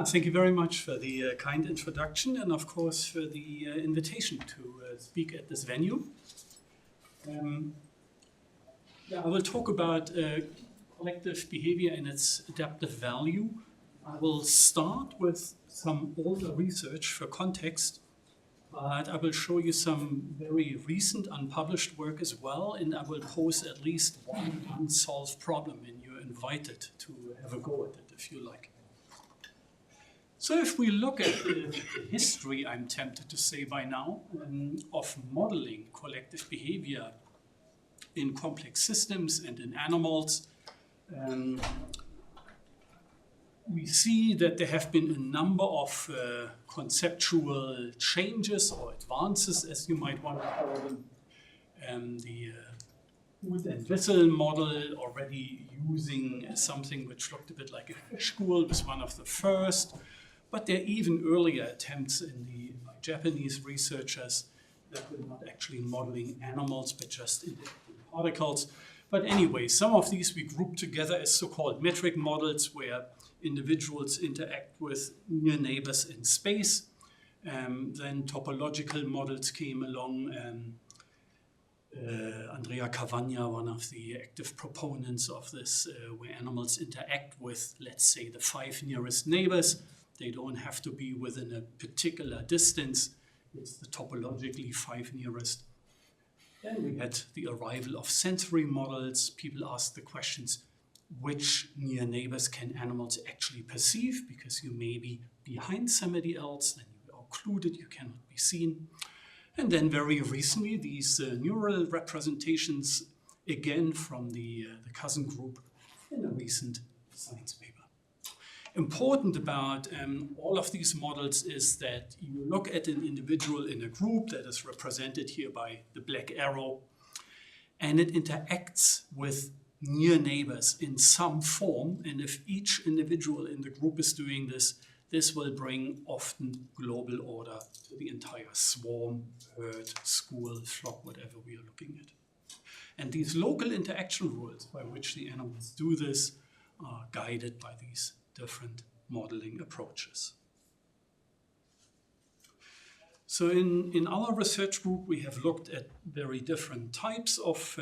thank you very much for the kind introduction and, of course, for the invitation to speak at this venue. I will talk about collective behavior and its adaptive value. I will start with some older research for context, but I will show you some very recent unpublished work as well, and I will pose at least one unsolved problem, and you're invited to have a go at it if you like. So if we look at the history, I'm tempted to say by now, of modeling collective behavior in complex systems and in animals, we see that there have been a number of conceptual changes or advances, as you might want to call them. The Wood and Whistle model, already using something which looked a bit like a fish school, was one of the first. But there are even earlier attempts by Japanese researchers that were not actually modeling animals, but just individual particles. But anyway, some of these we group together as so-called metric models, where individuals interact with near neighbors in space. Then topological models came along. Andrea Cavagna, one of the active proponents of this, where animals interact with, let's say, the 5 nearest neighbors. They don't have to be within a particular distance. It's the topologically 5 nearest. Then we had the arrival of sensory models. People asked the questions, which near neighbors can animals actually perceive? Because you may be behind somebody else, then you are occluded, you cannot be seen. And then very recently, these neural representations, again from the cousin group in a recent science paper. Important about all of these models is that you look at an individual in a group that is represented here by the black arrow, and it interacts with near neighbors in some form. And if each individual in the group is doing this, this will bring often global order to the entire swarm, herd, school, flock, whatever we are looking at. And these local interaction rules by which the animals do this are guided by these different modeling approaches. So in our research group, we have looked at very different types of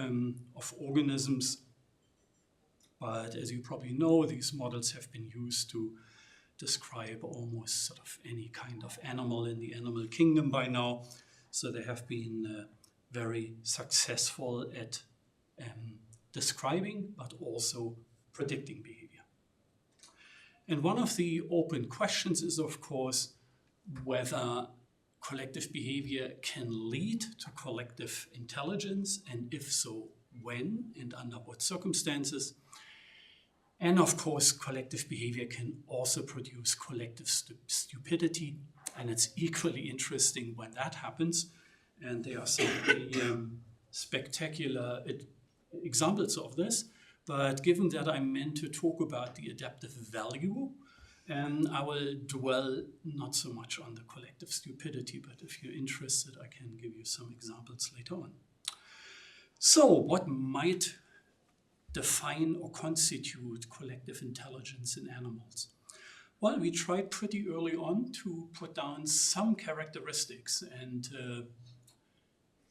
organisms. But as you probably know, these models have been used to describe almost sort of any kind of animal in the animal kingdom by now. So they have been very successful at describing, but also predicting behavior. And one of the open questions is, of course, whether collective behavior can lead to collective intelligence, and if so, when and under what circumstances. And of course, collective behavior can also produce collective stupidity, and it's equally interesting when that happens. And there are some spectacular examples of this. But given that I'm meant to talk about the adaptive value, I will dwell not so much on the collective stupidity, but if you're interested, I can give you some examples later on. So what might define or constitute collective intelligence in animals? Well, we tried pretty early on to put down some characteristics, and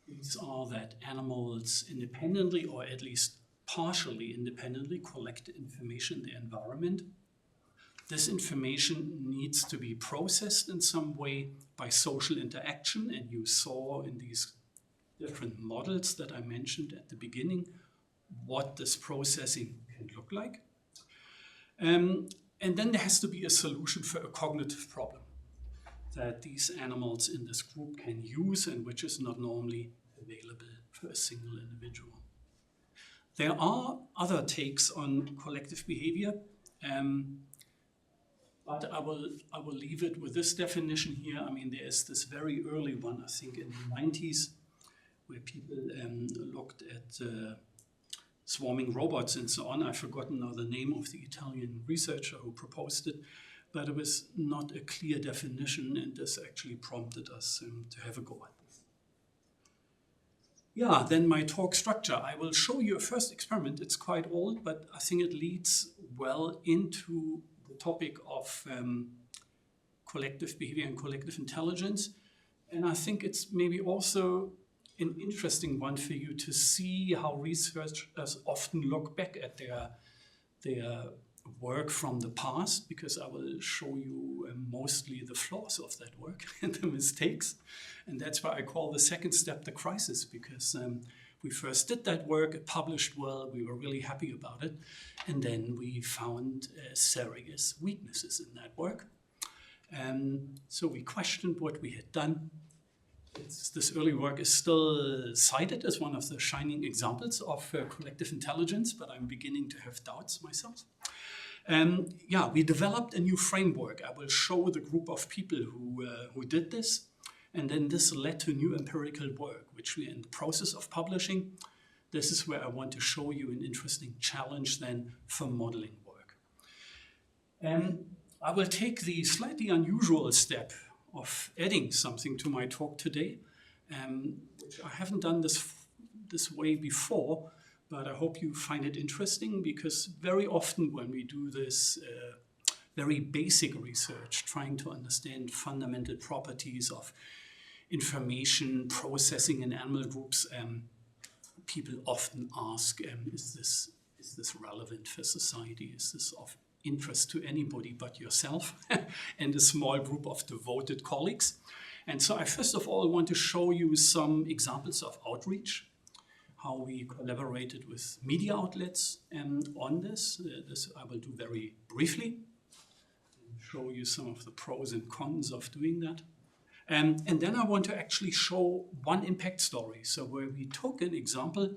these are that animals independently, or at least partially independently, collect information in the environment. This information needs to be processed in some way by social interaction, and you saw in these different models that I mentioned at the beginning what this processing can look like. And then there has to be a solution for a cognitive problem that these animals in this group can use, and which is not normally available for a single individual. There are other takes on collective behavior, but I will leave it with this definition here. I mean, there is this very early one, I think in the 90s, where people looked at swarming robots and so on. I've forgotten now the name of the Italian researcher who proposed it, but it was not a clear definition, and this actually prompted us to have a go at this. Yeah, then my talk structure. I will show you a first experiment. It's quite old, but I think it leads well into the topic of collective behavior and collective intelligence. And I think it's maybe also an interesting one for you to see how researchers often look back at their work from the past, because I will show you mostly the flaws of that work and the mistakes. And that's why I call the second step the crisis, because we first did that work, it published well, we were really happy about it, and then we found serious weaknesses in that work. So we questioned what we had done. This early work is still cited as one of the shining examples of collective intelligence, but I'm beginning to have doubts myself. We developed a new framework. I will show the group of people who did this. And then this led to new empirical work, which we are in the process of publishing. This is where I want to show you an interesting challenge then for modeling work. I will take the slightly unusual step of adding something to my talk today, which I haven't done this way before, but I hope you find it interesting, because very often when we do this very basic research, trying to understand fundamental properties of information processing in animal groups, people often ask, is this relevant for society? Is this of interest to anybody but yourself and a small group of devoted colleagues? And so I first of all want to show you some examples of outreach, how we collaborated with media outlets on this. This I will do very briefly, and show you some of the pros and cons of doing that. And then I want to actually show one impact story. So where we took an example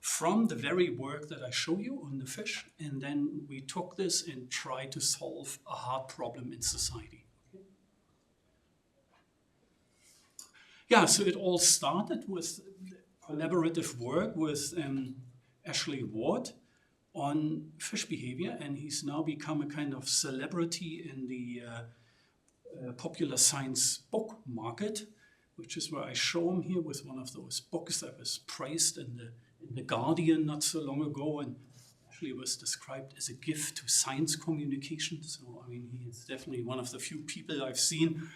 from the very work that I show you on the fish, and then we took this and tried to solve a hard problem in society. Yeah, so it all started with collaborative work with Ashley Ward on fish behavior, and he's now become a kind of celebrity in the popular science book market, which is where I show him here with one of those books that was praised in the Guardian not so long ago, and actually was described as a gift to science communication. So, I mean, he is definitely one of the few people I've seen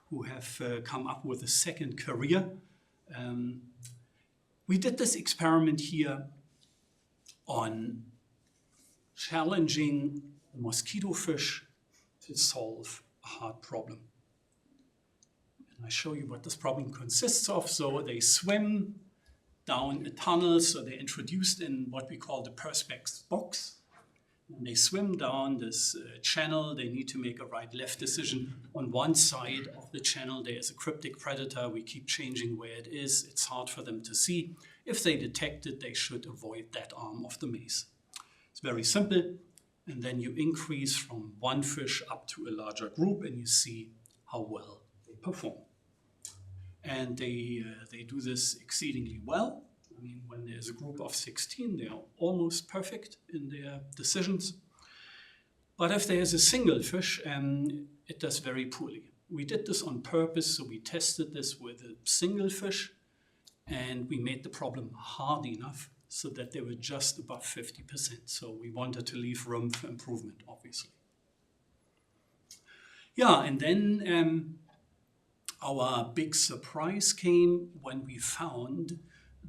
who have come up with a second career. We did this experiment here on challenging the mosquito fish to solve a hard problem. And I show you what this problem consists of. So they swim down a tunnel, so they're introduced in what we call the perspex box. When they swim down this channel, they need to make a right-left decision. On one side of the channel, there is a cryptic predator. We keep changing where it is. It's hard for them to see. If they detect it, they should avoid that arm of the maze. It's very simple. And then you increase from one fish up to a larger group, and you see how well they perform. And they do this exceedingly well. I mean, when there's a group of 16, they are almost perfect in their decisions. But if there's a single fish, it does very poorly. We did this on purpose, so we tested this with a single fish, and we made the problem hard enough so that they were just above 50%. So we wanted to leave room for improvement, obviously. Yeah, and then our big surprise came when we found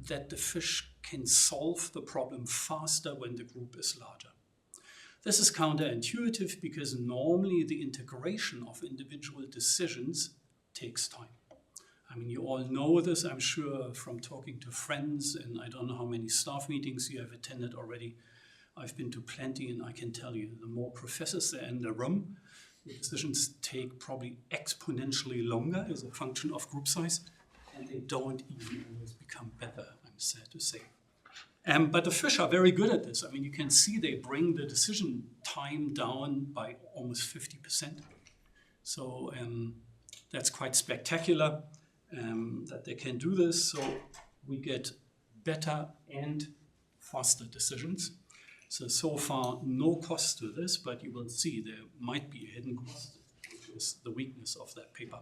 that the fish can solve the problem faster when the group is larger. This is counterintuitive because normally the integration of individual decisions takes time. I mean, you all know this, I'm sure, from talking to friends, and I don't know how many staff meetings you have attended already. I've been to plenty, and I can tell you, the more professors there are in the room, the decisions take probably exponentially longer as a function of group size, and they don't even always become better, I'm sad to say. But the fish are very good at this. I mean, you can see they bring the decision time down by almost 50%. So that's quite spectacular that they can do this. So we get better and faster decisions. So far, no cost to this, but you will see there might be a hidden cost, which is the weakness of that paper.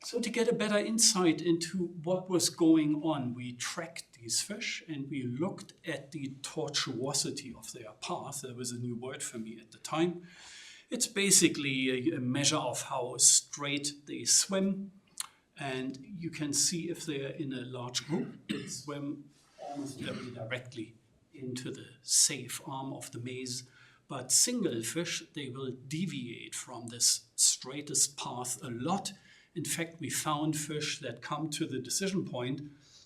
So to get a better insight into what was going on, we tracked these fish and we looked at the tortuosity of their path. There was a new word for me at the time. It's basically a measure of how straight they swim. And you can see if they're in a large group, they swim almost very directly into the safe arm of the maze. But single fish, they will deviate from this straightest path a lot. In fact, we found fish that come to the decision point,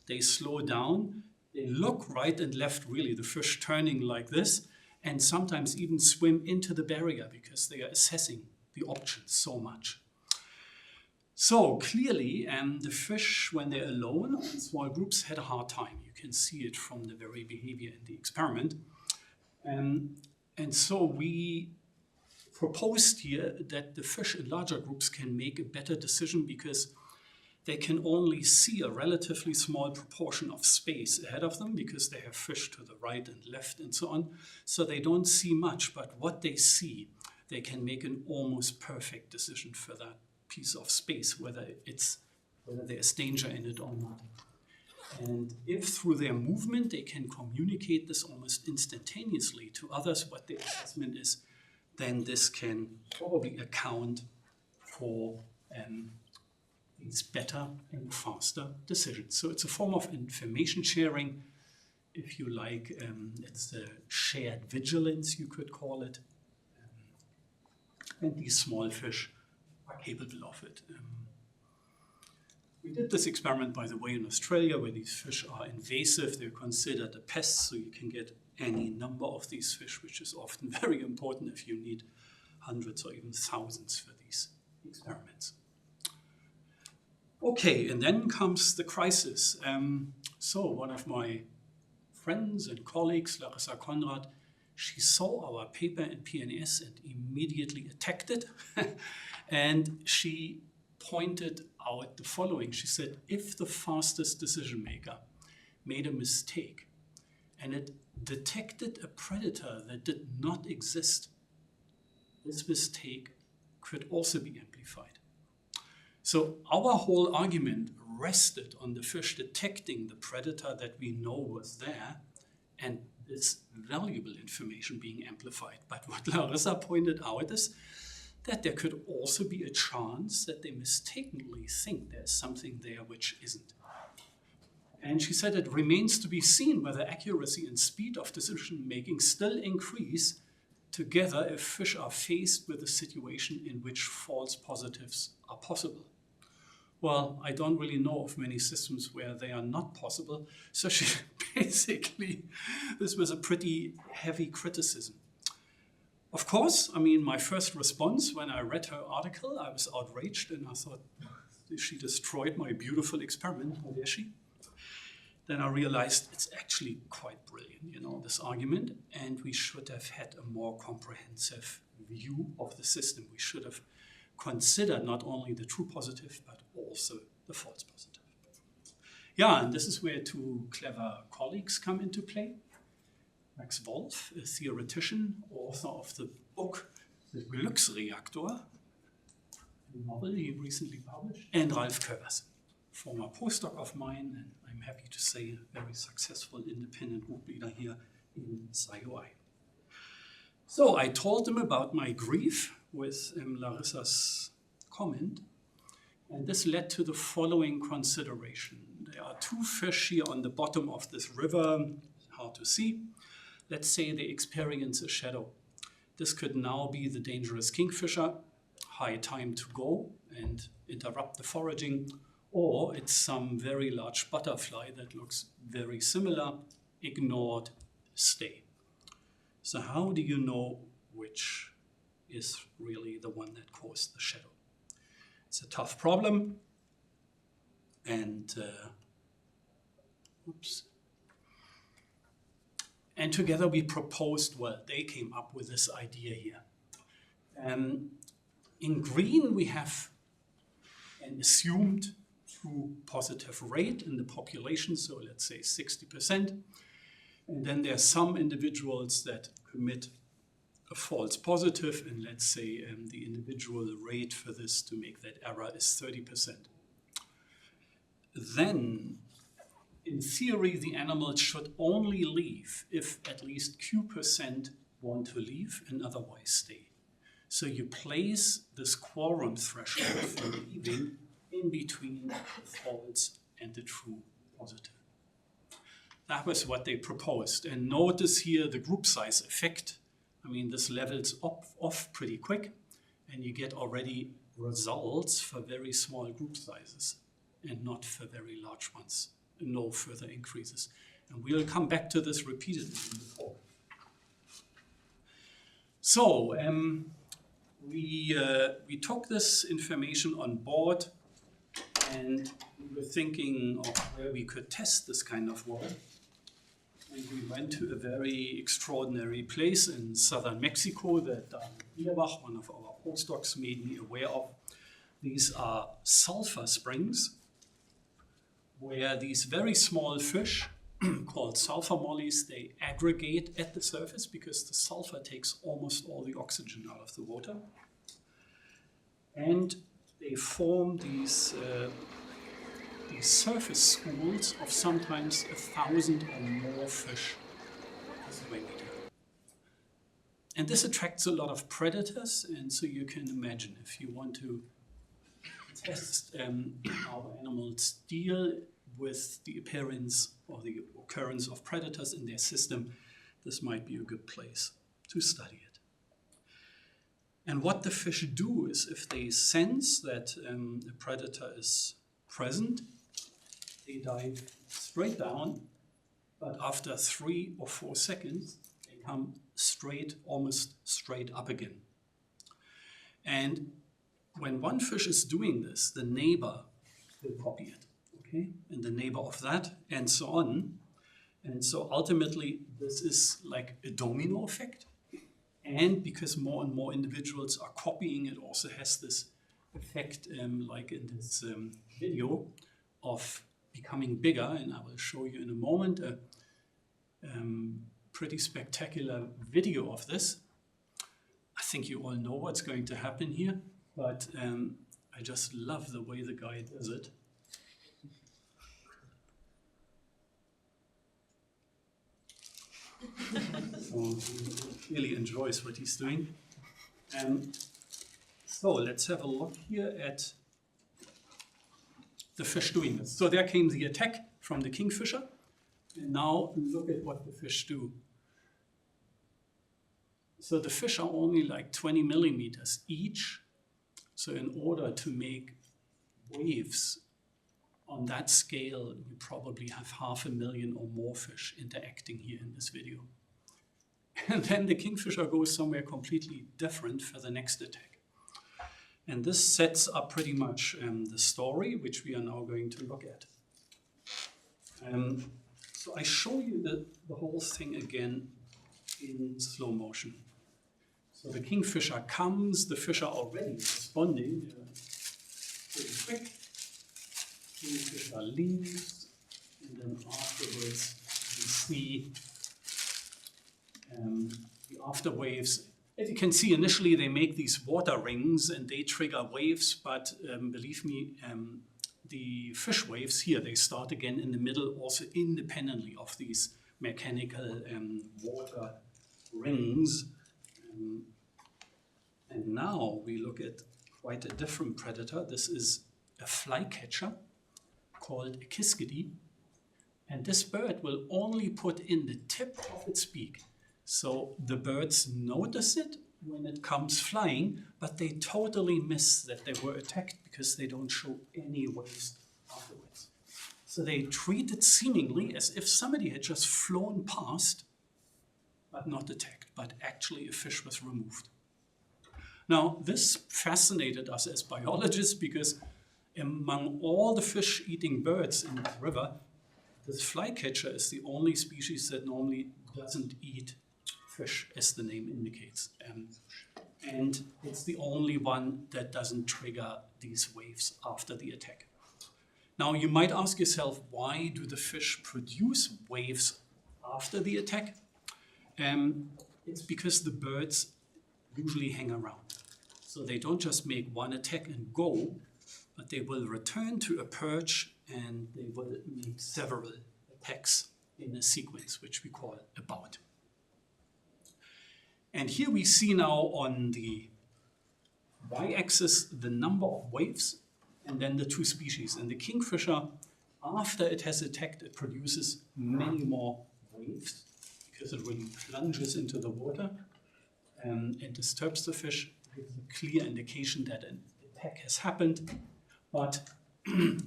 they slow down, they look right and left, really, the fish turning like this, and sometimes even swim into the barrier because they are assessing the options so much. So clearly, the fish, when they're alone in small groups, had a hard time. You can see it from the very behavior in the experiment. And so we proposed here that the fish in larger groups can make a better decision because they can only see a relatively small proportion of space ahead of them because they have fish to the right and left and so on. So they don't see much, but what they see, they can make an almost perfect decision for that piece of space, whether there's danger in it or not. And if through their movement they can communicate this almost instantaneously to others what the assessment is, then this can probably account for these better and faster decisions. So it's a form of information sharing, if you like. It's a shared vigilance, you could call it. And these small fish are capable of it. We did this experiment, by the way, in Australia, where these fish are invasive. They're considered a pest, so you can get any number of these fish, which is often very important if you need hundreds or even thousands for these experiments. Okay, and then comes the crisis. So one of my friends and colleagues, Larissa Conrad, she saw our paper in PNAS and immediately attacked it. And she pointed out the following. She said, if the fastest decision maker made a mistake and it detected a predator that did not exist, this mistake could also be amplified. So our whole argument rested on the fish detecting the predator that we know was there and this valuable information being amplified. But what Larissa pointed out is that there could also be a chance that they mistakenly think there's something there which isn't. And she said it remains to be seen whether accuracy and speed of decision making still increase together if fish are faced with a situation in which false positives are possible. Well, I don't really know of many systems where they are not possible. So she basically, this was a pretty heavy criticism. Of course, I mean, my first response when I read her article, I was outraged and I thought, she destroyed my beautiful experiment, how dare she? Then I realized it's actually quite brilliant, this argument, and we should have had a more comprehensive view of the system. We should have considered not only the true positive, but also the false positive. Yeah, and this is where two clever colleagues come into play. Max Wolf, a theoretician, author of the book The Glücksreaktor, a novel he recently published, and Ralf Köbers, former postdoc of mine, and I'm happy to say a very successful independent group leader here in SciUI. So I told them about my grief with Larissa's comment, and this led to the following consideration. There are two fish here on the bottom of this river, hard to see. Let's say they experience a shadow. This could now be the dangerous kingfisher, high time to go and interrupt the foraging, or it's some very large butterfly that looks very similar, ignored, stay. So how do you know which is really the one that caused the shadow? It's a tough problem, and And together we proposed, they came up with this idea here. In green, we have an assumed true positive rate in the population, so let's say 60%. And then there are some individuals that commit a false positive, and let's say the individual rate for this to make that error is 30%. Then, in theory, the animals should only leave if at least Q% want to leave and otherwise stay. So you place this quorum threshold for leaving in between the false and the true positive. That was what they proposed. And notice here the group size effect. I mean, this levels off pretty quick, and you get already results for very small group sizes and not for very large ones. No further increases. And we'll come back to this repeatedly in the talk. So we took this information on board, and we were thinking of where we could test this kind of work. And we went to a very extraordinary place in southern Mexico that Bierbach, one of our postdocs, made me aware of. These are sulfur springs, where these very small fish called sulfur mollies, they aggregate at the surface because the sulfur takes almost all the oxygen out of the water. And they form these surface schools of sometimes 1,000 or more fish per square meter. And this attracts a lot of predators, and so you can imagine if you want to test how animals deal with the appearance or the occurrence of predators in their system, this might be a good place to study it. And what the fish do is if they sense that a predator is present, they dive straight down, but after 3 or 4 seconds, they come straight, almost straight up again. And when one fish is doing this, the neighbor will copy it, okay? And the neighbor of that, and so on. And so ultimately, this is like a domino effect. And because more and more individuals are copying, it also has this effect, like in this video, of becoming bigger. And I will show you in a moment a pretty spectacular video of this. I think you all know what's going to happen here, but I just love the way the guy does it. So he really enjoys what he's doing. So let's have a look here at the fish doing this. So there came the attack from the kingfisher. And now look at what the fish do. So the fish are only like 20 millimeters each. So in order to make waves on that scale, you probably have 500,000 or more fish interacting here in this video. And then the kingfisher goes somewhere completely different for the next attack. And this sets up pretty much the story, which we are now going to look at. So I show you the whole thing again in slow motion. So the kingfisher comes, the fish are already responding pretty quick. Kingfisher leaves, and then afterwards you see the after waves. As you can see, initially they make these water rings and they trigger waves, but believe me, the fish waves here, they start again in the middle, also independently of these mechanical water rings. And now we look at quite a different predator. This is a flycatcher called a kiskadee. And this bird will only put in the tip of its beak. So the birds notice it when it comes flying, but they totally miss that they were attacked because they don't show any waves afterwards. So they treat it seemingly as if somebody had just flown past, but not attacked, but actually a fish was removed. Now, this fascinated us as biologists because among all the fish-eating birds in the river, this flycatcher is the only species that normally doesn't eat fish, as the name indicates. And it's the only one that doesn't trigger these waves after the attack. Now, you might ask yourself, why do the fish produce waves after the attack? It's because the birds usually hang around. So they don't just make one attack and go, but they will return to a perch and they will make several attacks in a sequence, which we call a bout. And here we see now on the y-axis the number of waves, and then the two species. And the kingfisher, after it has attacked, it produces many more waves because it really plunges into the water and disturbs the fish. Gives a clear indication that an attack has happened. But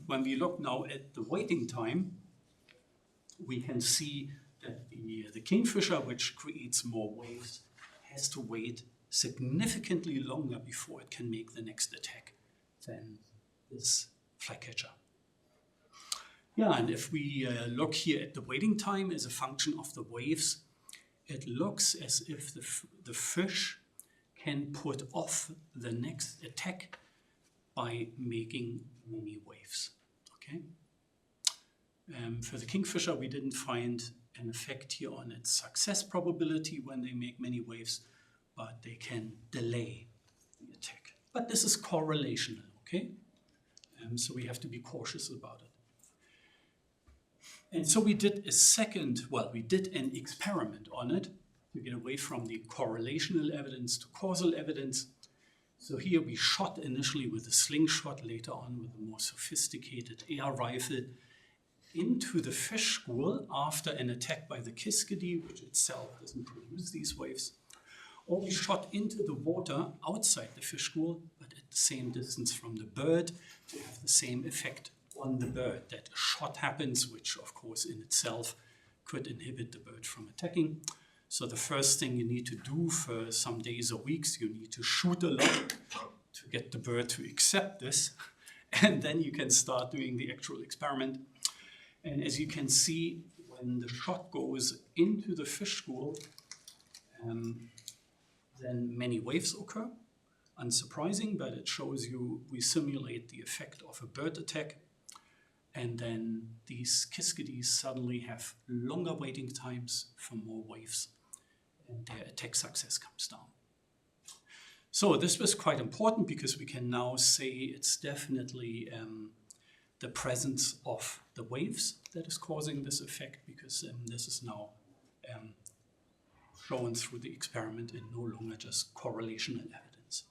when we look now at the waiting time, we can see that the kingfisher, which creates more waves, has to wait significantly longer before it can make the next attack than this flycatcher. Yeah, and if we look here at the waiting time as a function of the waves, it looks as if the fish can put off the next attack by making many waves. Okay. For the kingfisher, we didn't find an effect here on its success probability when they make many waves, but they can delay the attack. But this is correlational, okay? So we have to be cautious about it. And so we did we did an experiment on it to get away from the correlational evidence to causal evidence. So here we shot initially with a slingshot, later on with a more sophisticated air rifle into the fish school after an attack by the kiskadee, which itself doesn't produce these waves. Or we shot into the water outside the fish school, but at the same distance from the bird to have the same effect on the bird, that a shot happens, which of course in itself could inhibit the bird from attacking. So the first thing you need to do for some days or weeks, you need to shoot a lot to get the bird to accept this, and then you can start doing the actual experiment. And as you can see, when the shot goes into the fish school, then many waves occur. Unsurprising, but it shows you we simulate the effect of a bird attack. And then these kiskadees suddenly have longer waiting times for more waves, and their attack success comes down. So this was quite important because we can now say it's definitely the presence of the waves that is causing this effect, because this is now shown through the experiment and no longer just correlational evidence.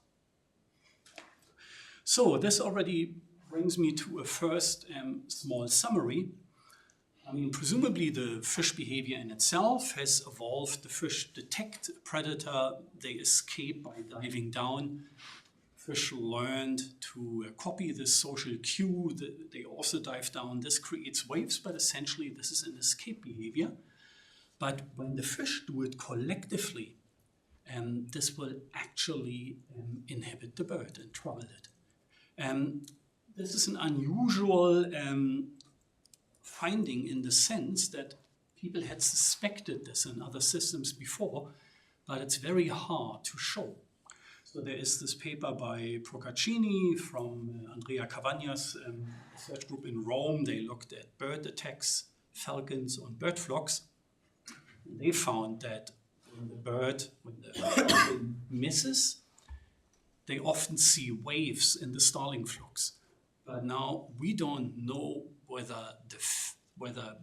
So this already brings me to a first small summary. I mean, presumably the fish behavior in itself has evolved. The fish detect a predator, they escape by diving down. Fish learned to copy this social cue, they also dive down. This creates waves, but essentially this is an escape behavior. But when the fish do it collectively, this will actually inhibit the bird and trouble it. This is an unusual finding in the sense that people had suspected this in other systems before, but it's very hard to show. So there is this paper by Procaccini from Andrea Cavagna's research group in Rome. They looked at bird attacks, falcons on bird flocks. They found that when the falcon misses, they often see waves in the starling flocks. But now we don't know whether the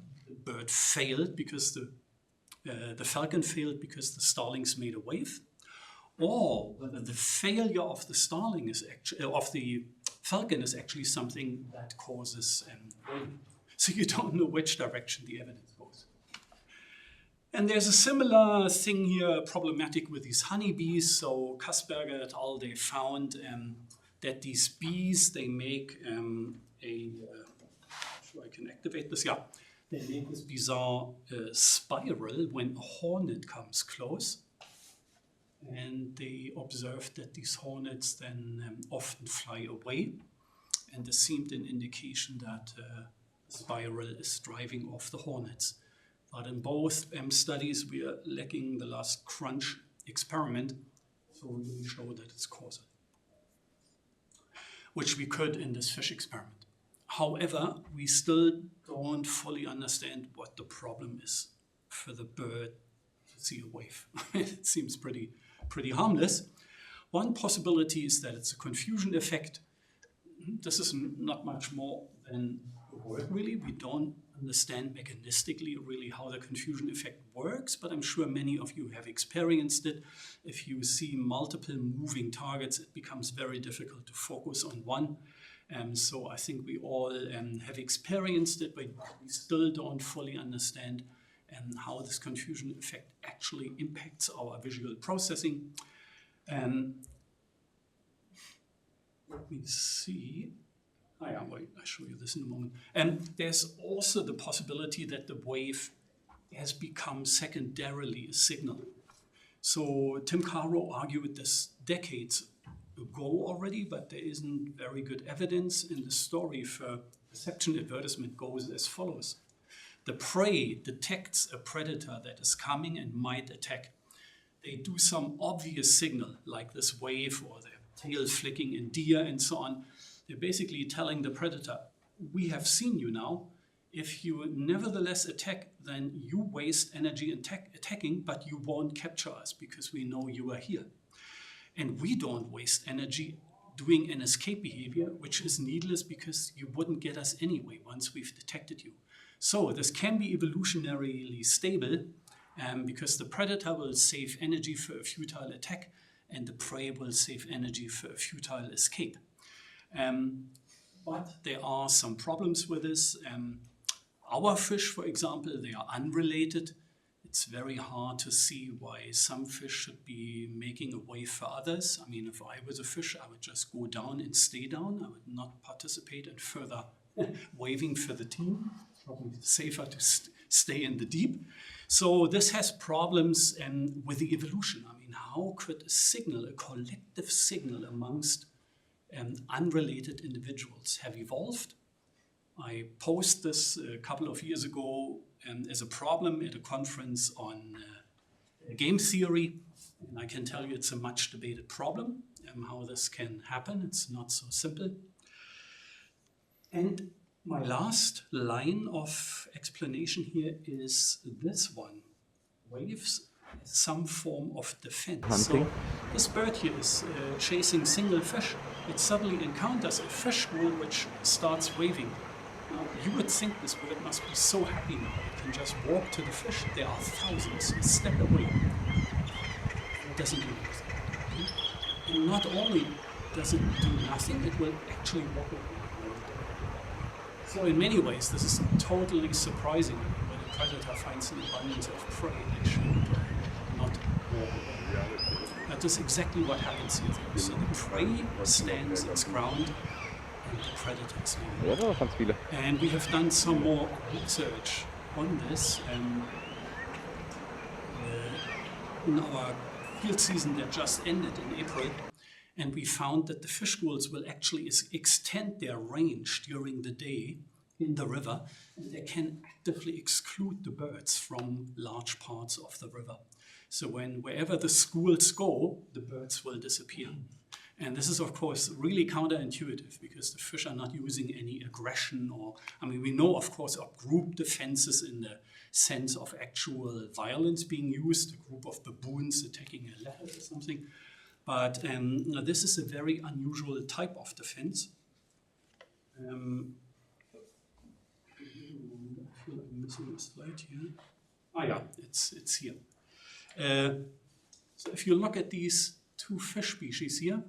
bird failed because the falcon failed because the starlings made a wave, or whether the failure of the falcon is actually something that causes wave. So you don't know which direction the evidence goes. And there's a similar thing here, problematic with these honeybees. So Kasperger et al., they found that these bees, they make I can activate this, yeah. They make this bizarre spiral when a hornet comes close. And they observed that these hornets then often fly away. And this seemed an indication that the spiral is driving off the hornets. But in both studies, we are lacking the last crunch experiment, so we really show that it's causal, which we could in this fish experiment. However, we still don't fully understand what the problem is for the bird to see a wave. It seems pretty harmless. One possibility is that it's a confusion effect. This is not much more than a word, really. We don't understand mechanistically really how the confusion effect works, but I'm sure many of you have experienced it. If you see multiple moving targets, it becomes very difficult to focus on one. So I think we all have experienced it, but we still don't fully understand how this confusion effect actually impacts our visual processing. Let me see. Wait, I'll show you this in a moment. There's also the possibility that the wave has become secondarily a signal. So Tim Caro argued this decades ago already, but there isn't very good evidence. In the story for perception advertisement goes as follows. The prey detects a predator that is coming and might attack. They do some obvious signal, like this wave or the tail flicking in deer and so on. They're basically telling the predator, we have seen you now. If you nevertheless attack, then you waste energy attacking, but you won't capture us because we know you are here. And we don't waste energy doing an escape behavior, which is needless because you wouldn't get us anyway once we've detected you. So this can be evolutionarily stable because the predator will save energy for a futile attack and the prey will save energy for a futile escape. But there are some problems with this. Our fish, for example, they are unrelated. It's very hard to see why some fish should be making a wave for others. I mean, if I was a fish, I would just go down and stay down. I would not participate in further waving for the team. Probably safer to stay in the deep. So this has problems with the evolution. I mean, how could a signal, a collective signal amongst unrelated individuals have evolved? I posed this a couple of years ago as a problem at a conference on game theory. And I can tell you it's a much debated problem, how this can happen. It's not so simple. And my last line of explanation here is this one. Waves as some form of defense. Hunting. So this bird here is chasing single fish. It suddenly encounters a fish school which starts waving. Now, you would think this bird must be so happy now. It can just walk to the fish. There are thousands. A step away. It doesn't do anything. And not only does it do nothing, it will actually walk away. So in many ways, this is totally surprising. When a predator finds an abundance of prey, they should not walk away. That is exactly what happens here. So the prey stands its ground and the predator is leaving. And we have done some more research on this. In our field season that just ended in April, and we found that the fish schools will actually extend their range during the day in the river, and they can actively exclude the birds from large parts of the river. So wherever the schools go, the birds will disappear. And this is, of course, really counterintuitive because the fish are not using any aggression we know, of course, of group defenses in the sense of actual violence being used, a group of baboons attacking a leopard or something. But this is a very unusual type of defense. I feel like I'm missing a slide here. It's here. So if you look at these two fish species here,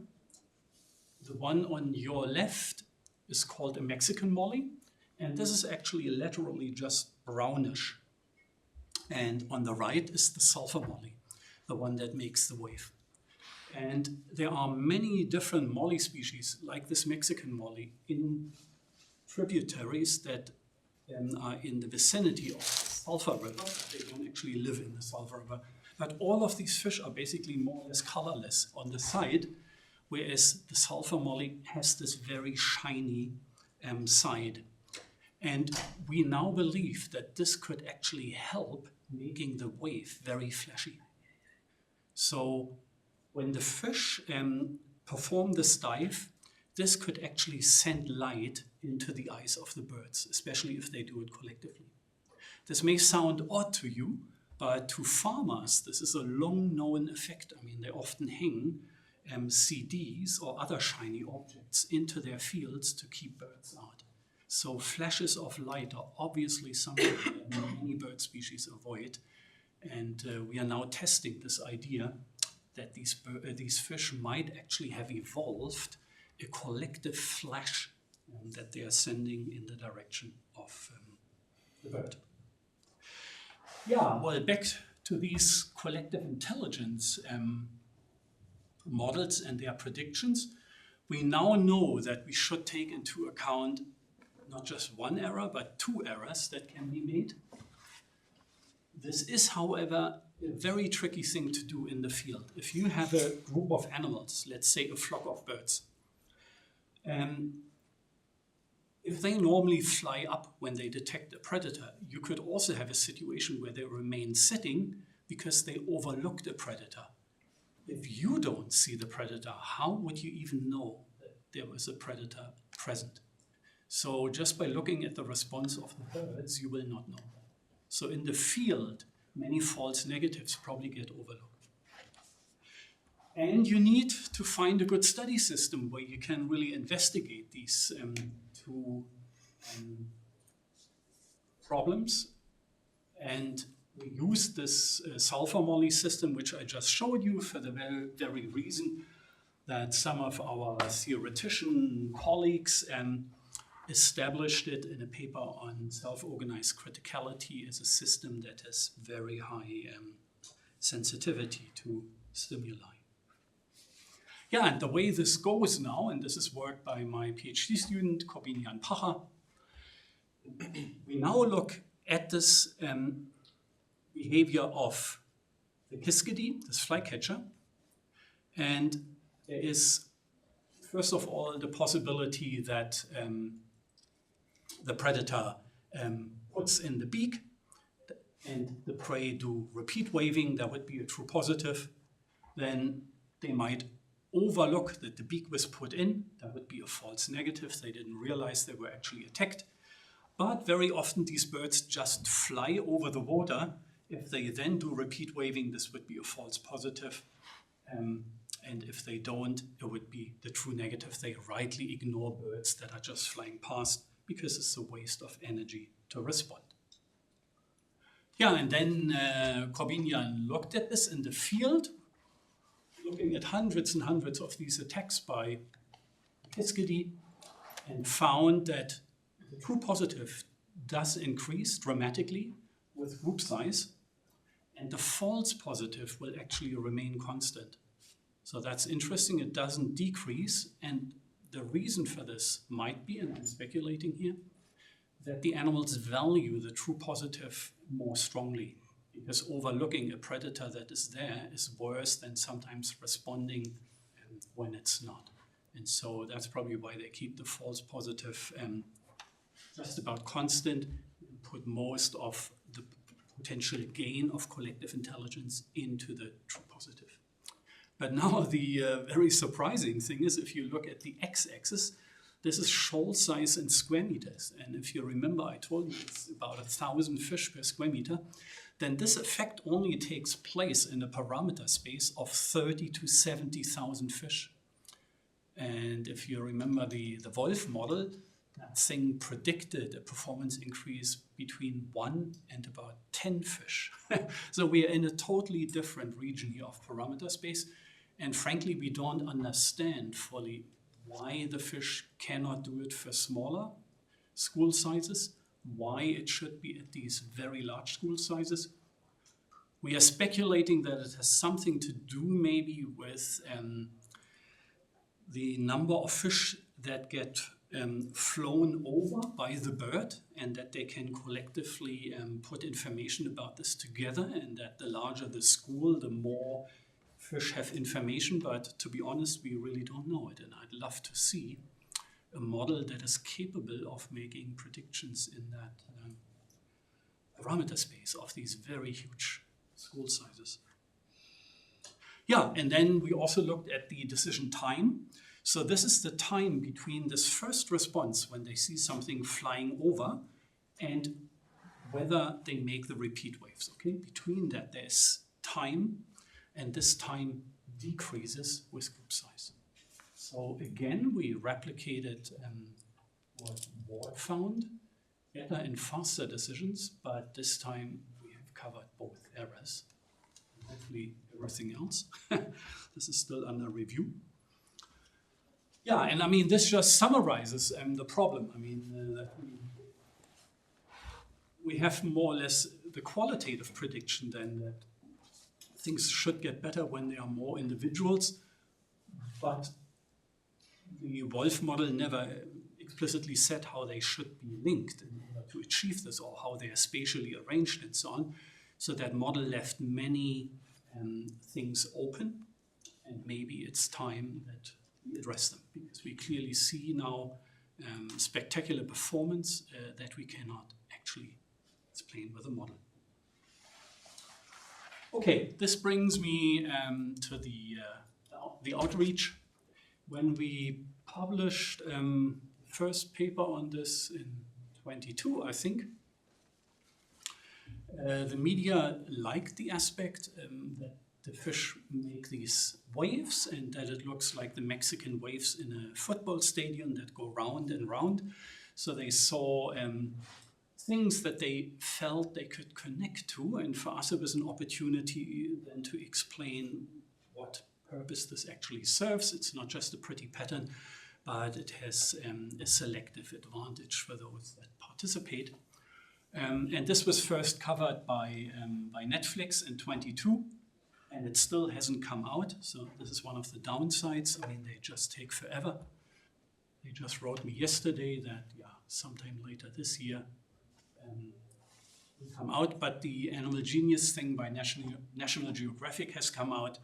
the one on your left is called a Mexican molly, and this is actually laterally just brownish. And on the right is the sulfur molly, the one that makes the wave. And there are many different molly species, like this Mexican molly, in tributaries that are in the vicinity of the Sulphur River. They don't actually live in the Sulphur River. But all of these fish are basically more or less colorless on the side, whereas the sulfur molly has this very shiny side. And we now believe that this could actually help making the wave very flashy. So when the fish perform this dive, this could actually send light into the eyes of the birds, especially if they do it collectively. This may sound odd to you, but to farmers, this is a long-known effect. I mean, they often hang CDs or other shiny objects into their fields to keep birds out. So flashes of light are obviously something that many bird species avoid. And we are now testing this idea that these fish might actually have evolved a collective flash that they are sending in the direction of the bird. Yeah, well, back to these collective intelligence models and their predictions. We now know that we should take into account not just one error, but two errors that can be made. This is, however, a very tricky thing to do in the field. If you have a group of animals, let's say a flock of birds, if they normally fly up when they detect a predator, you could also have a situation where they remain sitting because they overlooked a predator. If you don't see the predator, how would you even know that there was a predator present? So just by looking at the response of the birds, you will not know that. So in the field, many false negatives probably get overlooked. And you need to find a good study system where you can really investigate these two problems. And we use this sulfur molly system, which I just showed you, for the very reason that some of our theoretician colleagues established it in a paper on self-organized criticality as a system that has very high sensitivity to stimuli. Yeah, and the way this goes now, and this is work by my PhD student, Corbinian Pacher, we now look at this behavior of the Kiskadee, this flycatcher, and there is, first of all, the possibility that the predator puts in the beak and the prey do repeat waving. That would be a true positive. Then they might overlook that the beak was put in. That would be a false negative. They didn't realize they were actually attacked. But very often these birds just fly over the water. If they then do repeat waving, this would be a false positive. And if they don't, it would be the true negative. They rightly ignore birds that are just flying past because it's a waste of energy to respond. Yeah, and then Corbinian looked at this in the field, looking at hundreds and hundreds of these attacks by Kiskadee, and found that the true positive does increase dramatically with group size, and the false positive will actually remain constant. So that's interesting, it doesn't decrease, and the reason for this might be, and I'm speculating here, that the animals value the true positive more strongly, because overlooking a predator that is there is worse than sometimes responding when it's not. And so that's probably why they keep the false positive just about constant, and put most of the potential gain of collective intelligence into the true positive. But now the very surprising thing is, if you look at the x-axis, this is shoal size in square meters. And if you remember, I told you it's about 1,000 fish per square meter. Then this effect only takes place in a parameter space of 30 to 70,000 fish. And if you remember the Wolf model, that thing predicted a performance increase between 1 and about 10 fish. So we are in a totally different region here of parameter space. And frankly, we don't understand fully why the fish cannot do it for smaller school sizes, why it should be at these very large school sizes. We are speculating that it has something to do maybe with the number of fish that get flown over by the bird, and that they can collectively put information about this together, and that the larger the school, the more fish have information. But to be honest, we really don't know it, and I'd love to see a model that is capable of making predictions in that parameter space of these very huge school sizes. Yeah, and then we also looked at the decision time. So this is the time between this first response when they see something flying over and whether they make the repeat waves. Okay, between that there's time, and this time decreases with group size. So again, we replicated what Ward found, better and faster decisions, but this time we have covered both errors, and hopefully everything else. This is still under review. Yeah, and I mean, this just summarizes the problem. I mean, that we have more or less the qualitative prediction then that things should get better when there are more individuals, but the Wolf model never explicitly said how they should be linked in order to achieve this, or how they are spatially arranged and so on. So that model left many things open, and maybe it's time that we address them, because we clearly see now spectacular performance that we cannot actually explain with a model. Okay, this brings me to the outreach. When we published first paper on this in 22, I think, the media liked the aspect that the fish make these waves and that it looks like the Mexican waves in a football stadium that go round and round. So they saw things that they felt they could connect to, and for us it was an opportunity then to explain what purpose this actually serves. It's not just a pretty pattern, but it has a selective advantage for those that participate. And this was first covered by Netflix in 22, and it still hasn't come out. So this is one of the downsides. I mean, they just take forever. They just wrote me yesterday that, yeah, sometime later this year will come out. But the Animal Genius thing by National Geographic has come out.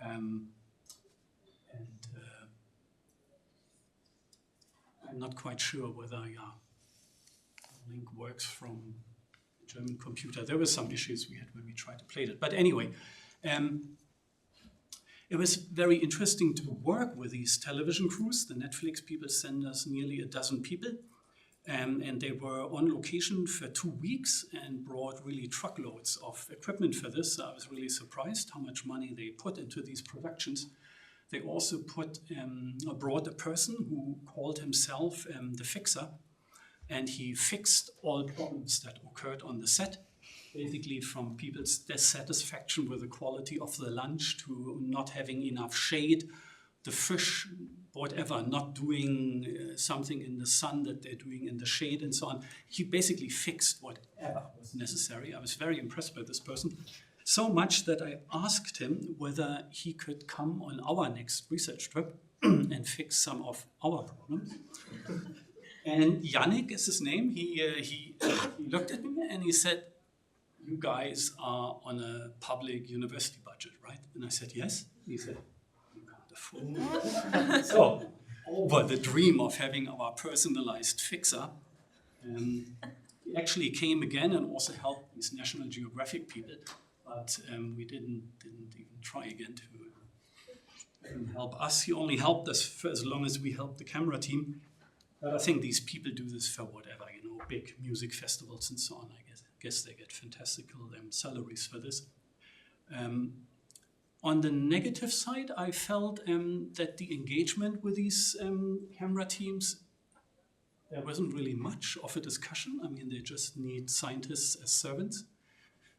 I'm not quite sure whether the link works from the German computer. There were some issues we had when we tried to play it. But anyway, it was very interesting to work with these television crews. The Netflix people sent us nearly a dozen people. And they were on location for 2 weeks and brought really truckloads of equipment for this. So I was really surprised how much money they put into these productions. They also brought a person who called himself the fixer, and he fixed all problems that occurred on the set, basically from people's dissatisfaction with the quality of the lunch to not having enough shade, the fish, whatever, not doing something in the sun that they're doing in the shade and so on. He basically fixed whatever was necessary. I was very impressed by this person, so much that I asked him whether he could come on our next research trip and fix some of our problems. And Yannick is his name. He looked at me and he said, "You guys are on a public university budget, right?" And I said, "Yes." He said, so, over the dream of having our personalized fixer, he actually came again and also helped these National Geographic people, but we didn't even try again to help us. He only helped us for as long as we helped the camera team. But I think these people do this for whatever, big music festivals and so on. I guess they get fantastical salaries for this. On the negative side, I felt that the engagement with these camera teams, there wasn't really much of a discussion. I mean, they just need scientists as servants.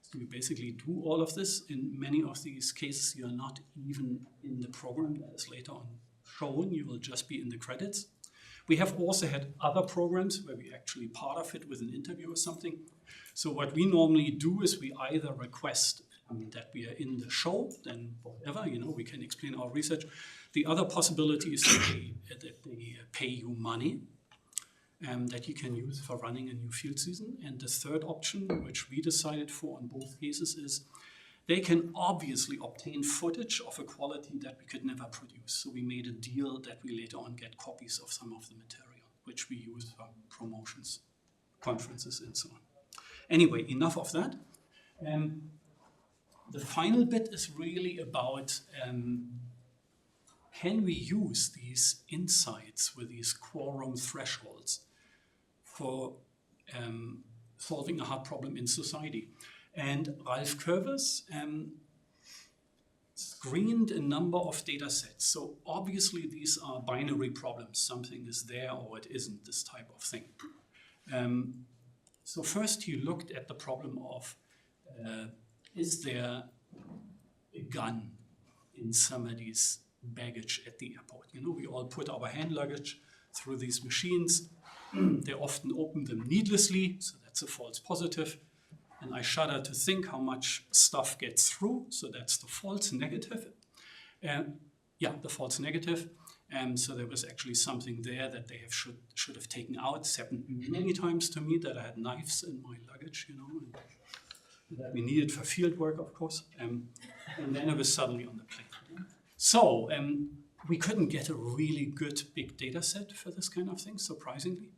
So you basically do all of this. In many of these cases, you're not even in the program that is later on shown. You will just be in the credits. We have also had other programs where we actually part of it with an interview or something. So what we normally do is we either request that we are in the show, then whatever, we can explain our research. The other possibility is that they pay you money that you can use for running a new field season. And the third option, which we decided for in both cases, is they can obviously obtain footage of a quality that we could never produce. So we made a deal that we later on get copies of some of the material, which we use for promotions, conferences, and so on. Anyway, enough of that. The final bit is really about can we use these insights with these quorum thresholds for solving a hard problem in society. And Ralf Curves screened a number of data sets. So obviously these are binary problems. Something is there or it isn't, this type of thing. So first he looked at the problem of, is there a gun in somebody's baggage at the airport? You know, we all put our hand luggage through these machines. They often open them needlessly, so that's a false positive. And I shudder to think how much stuff gets through, so that's the false negative. The false negative. So there was actually something there that they should have taken out. It's happened many times to me that I had knives in my luggage, you know, and that we needed for field work, of course. And then it was suddenly on the plane. So we couldn't get a really good big data set for this kind of thing, surprisingly.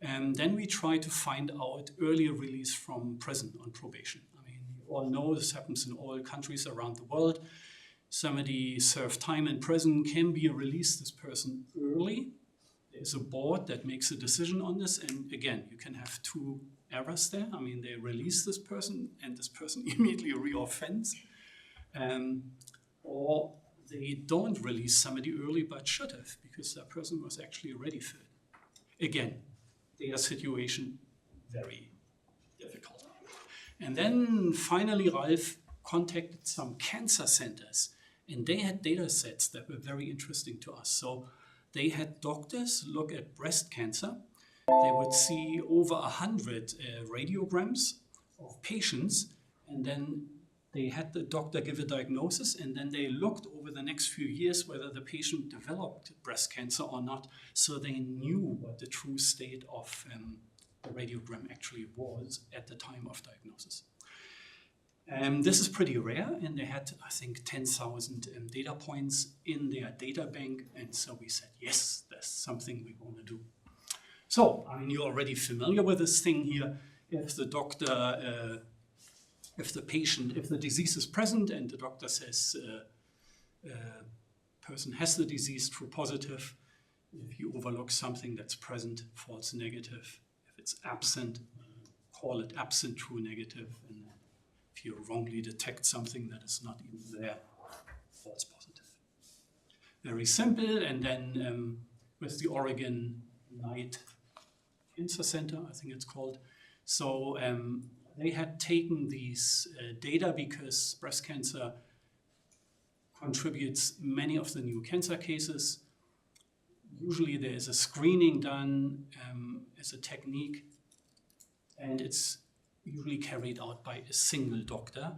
And then we tried to find out earlier release from prison on probation. I mean, you all know this happens in all countries around the world. Somebody served time in prison, can be released, this person early. There's a board that makes a decision on this. And again, you can have two errors there. I mean, they release this person and this person immediately reoffends. Or they don't release somebody early but should have, because that person was actually ready for it. Again, their situation, very difficult. And then finally, Ralph contacted some cancer centers, and they had data sets that were very interesting to us. So they had doctors look at breast cancer. They would see over 100 radiograms of patients, and then they had the doctor give a diagnosis, and then they looked over the next few years whether the patient developed breast cancer or not, so they knew what the true state of the radiogram actually was at the time of diagnosis. This is pretty rare, and they had, I think, 10,000 data points in their data bank, and so we said, yes, that's something we want to do. So, I mean, you're already familiar with this thing here. If the doctor, if the disease is present and the doctor says person has the disease, true positive. If you overlook something that's present, false negative. If it's absent, call it absent, true negative. And if you wrongly detect something that is not even there, false positive. Very simple. And then with the Oregon Night Cancer Center, I think it's called. So they had taken these data because breast cancer contributes many of the new cancer cases. Usually there is a screening done as a technique, and it's usually carried out by a single doctor,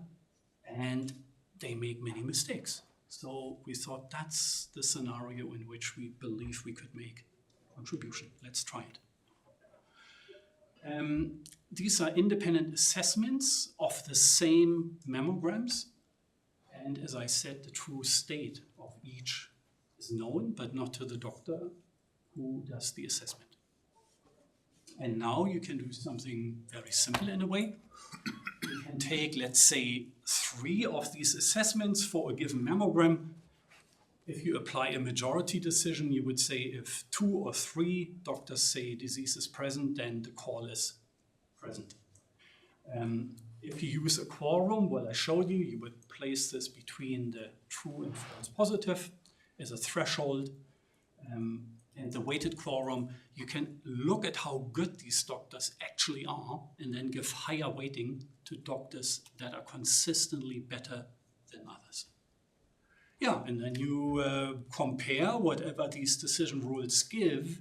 and they make many mistakes. So we thought that's the scenario in which we believe we could make a contribution. Let's try it. These are independent assessments of the same mammograms. And as I said, the true state of each is known, but not to the doctor who does the assessment. And now you can do something very simple in a way. You can take, let's say, 3 of these assessments for a given mammogram. If you apply a majority decision, you would say if 2 or 3 doctors say disease is present, then the call is present. If you use a quorum, what I showed you, you would place this between the true and false positive as a threshold. And the weighted quorum, you can look at how good these doctors actually are and then give higher weighting to doctors that are consistently better than others. Yeah, and then you compare whatever these decision rules give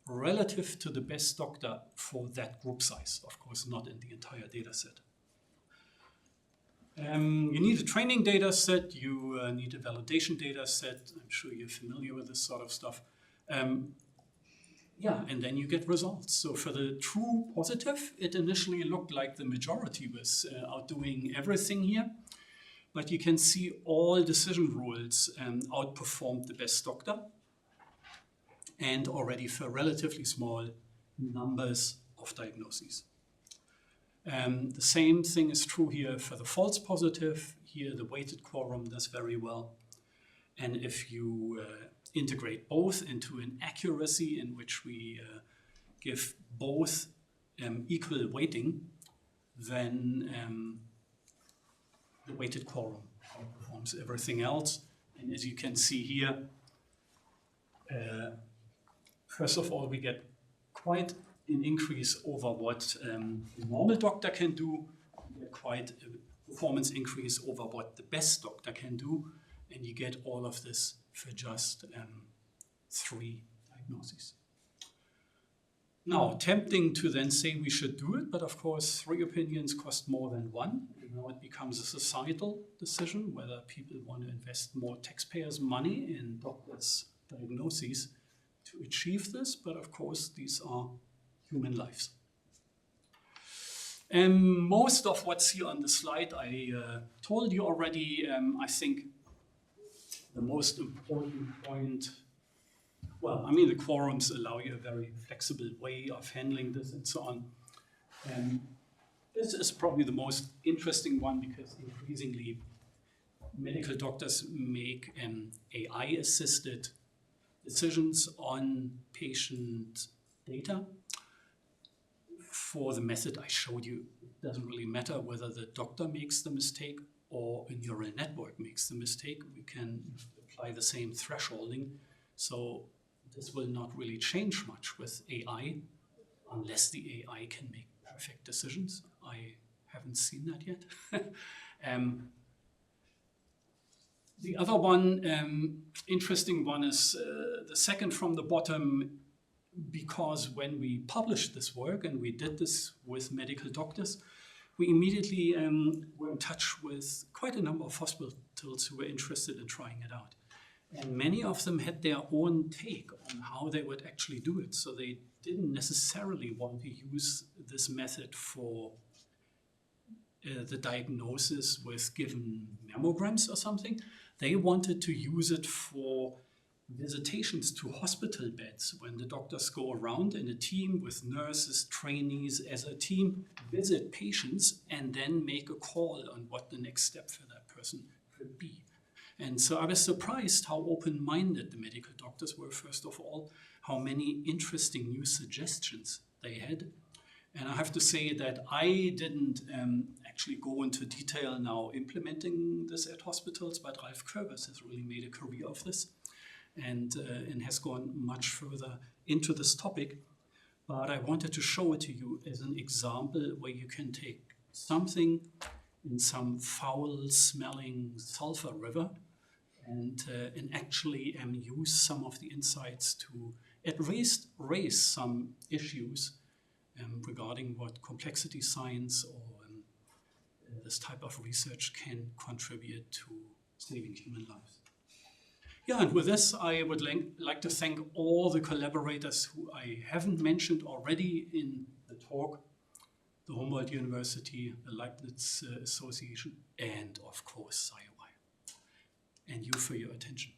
relative to the best doctor for that group size. Of course, not in the entire data set. You need a training data set, you need a validation data set. I'm sure you're familiar with this sort of stuff. Yeah, and then you get results. So for the true positive, it initially looked like the majority was outdoing everything here. But you can see all decision rules outperformed the best doctor, and already for relatively small numbers of diagnoses. The same thing is true here for the false positive. Here the weighted quorum does very well. And if you integrate both into an accuracy in which we give both equal weighting, then the weighted quorum outperforms performs everything else. And as you can see here, first of all, we get quite an increase over what a normal doctor can do. We get quite a performance increase over what the best doctor can do. And you get all of this for just 3 diagnoses. Now, tempting to then say we should do it, but of course 3 opinions cost more than 1. And now it becomes a societal decision whether people want to invest more taxpayers' money in doctors' diagnoses to achieve this, but of course these are human lives. Most of what's here on the slide I told you already. I think the most important point, well, I mean, the quorums allow you a very flexible way of handling this and so on. This is probably the most interesting one because increasingly medical doctors make AI-assisted decisions on patient data. For the method I showed you, it doesn't really matter whether the doctor makes the mistake or a neural network makes the mistake. We can apply the same thresholding. So this will not really change much with AI unless the AI can make perfect decisions. I haven't seen that yet. The other one, interesting one, is the second from the bottom, because when we published this work and we did this with medical doctors, we immediately were in touch with quite a number of hospitals who were interested in trying it out. And many of them had their own take on how they would actually do it. So they didn't necessarily want to use this method for the diagnosis with given mammograms or something. They wanted to use it for visitations to hospital beds when the doctors go around in a team with nurses, trainees as a team, visit patients and then make a call on what the next step for that person could be. And so I was surprised how open-minded the medical doctors were, first of all, how many interesting new suggestions they had. And I have to say that I didn't actually go into detail now implementing this at hospitals, but Ralf Körbers has really made a career of this and has gone much further into this topic. But I wanted to show it to you as an example where you can take something in some foul-smelling sulfur river and actually use some of the insights to at least raise some issues regarding what complexity science or this type of research can contribute to saving human lives. Yeah, and with this, I would like to thank all the collaborators who I haven't mentioned already in the talk, the Humboldt University, the Leibniz Association, and of course, SciWire. And you for your attention.